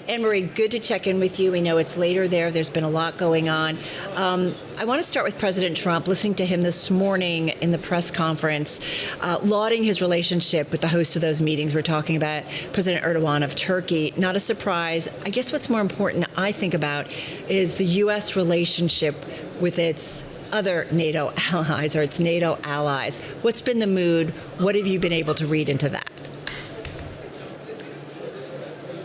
Annmarie, good to check in with you. We know it's later there. There's been a lot going on. I want to start with President Trump, listening to him this morning in the press conference, lauding his relationship with the host of those meetings. We're talking about President Erdogan of Turkey. Not a surprise. I guess what's more important, I think about, is the U.S. relationship with its other NATO allies, or its NATO allies. What's been the mood? What have you been able to read into that?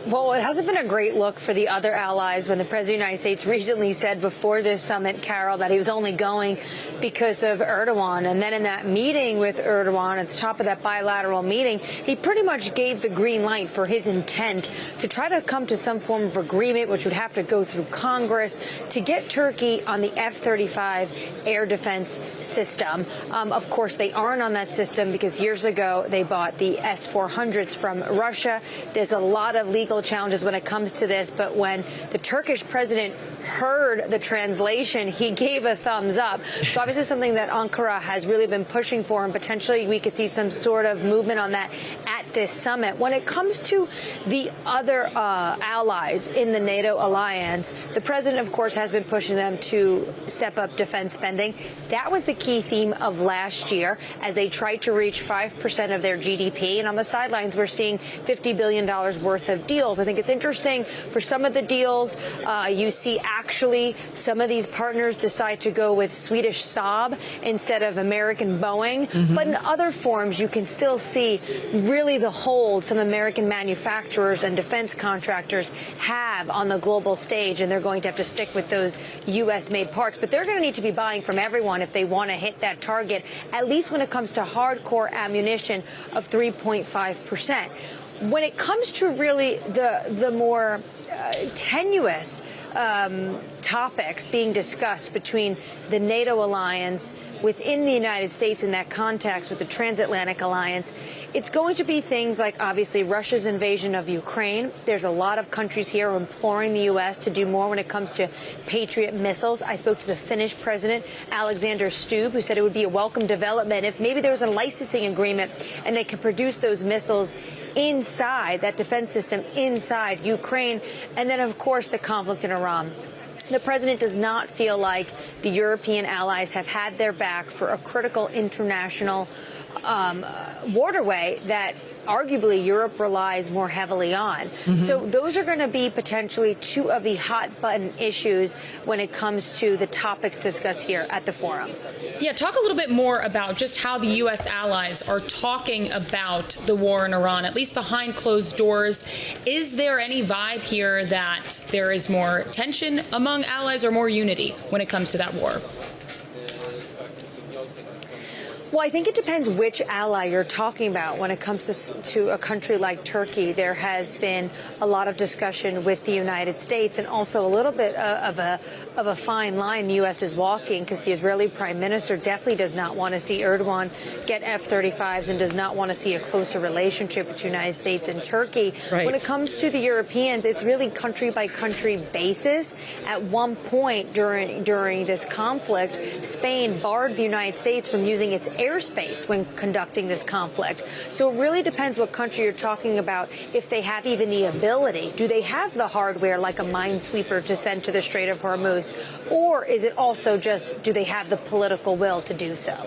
Well, it hasn't been a great look for the other allies when the President of the United States recently said before this summit, Carol, that he was only going because of Erdogan. And then in that meeting with Erdogan, at the top of that bilateral meeting, he pretty much gave the green light for his intent to try to come to some form of agreement, which would have to go through Congress, to get Turkey on the F-35 air defense system. Of course, they aren't on that system because years ago they bought the S-400s from Russia. There's a lot of legal challenges when it comes to this, but when the Turkish president heard the translation, he gave a thumbs up. So obviously something that Ankara has really been pushing for, and potentially we could see some sort of movement on that at this summit. When it comes to the other allies in the NATO alliance, the president, of course, has been pushing them to step up defense spending. That was the key theme of last year as they tried to reach 5% of their GDP. And on the sidelines, we're seeing $50 billion worth of deals. I think it's interesting for some of the deals. You see actually some of these partners decide to go with Swedish Saab instead of American Boeing. But in other forms, you can still see really the hold some American manufacturers and defense contractors have on the global stage, and they're going to have to stick with those U.S.-made parts. But they're going to need to be buying from everyone if they want to hit that target, at least when it comes to hardcore ammunition of 3.5%. When it comes to really the more tenuous topics being discussed between the NATO alliance within the United States in that context with the transatlantic alliance, it's going to be things like, obviously, Russia's invasion of Ukraine. There's a lot of countries here imploring the U.S. to do more when it comes to Patriot missiles. I spoke to the Finnish president, Alexander Stubb, who said it would be a welcome development if maybe there was a licensing agreement and they could produce those missiles inside that defense system, inside Ukraine. And then, of course, the conflict in Iran. The president does not feel like the European allies have had their back for a critical international waterway that arguably Europe relies more heavily on. So those are going to be potentially two of the hot button issues when it comes to the topics discussed here at the forum. Yeah, talk a little bit more about just how the U.S. allies are talking about the war in Iran, at least behind closed doors. Is there any vibe here that there is more tension among allies or more unity when it comes to that war? Well, I think it depends which ally you're talking about. When it comes to a country like Turkey, there has been a lot of discussion with the United States, and also a little bit of a fine line the U.S. is walking, because the Israeli prime minister definitely does not want to see Erdogan get F-35s and does not want to see a closer relationship between the United States and Turkey. Right. When it comes to the Europeans, it's really country-by-country basis. At one point during this conflict, Spain barred the United States from using its airspace when conducting this conflict. So it really depends what country you're talking about, if they have even the ability. Do they have the hardware like a minesweeper to send to the Strait of Hormuz? Or is it also just, do they have the political will to do so?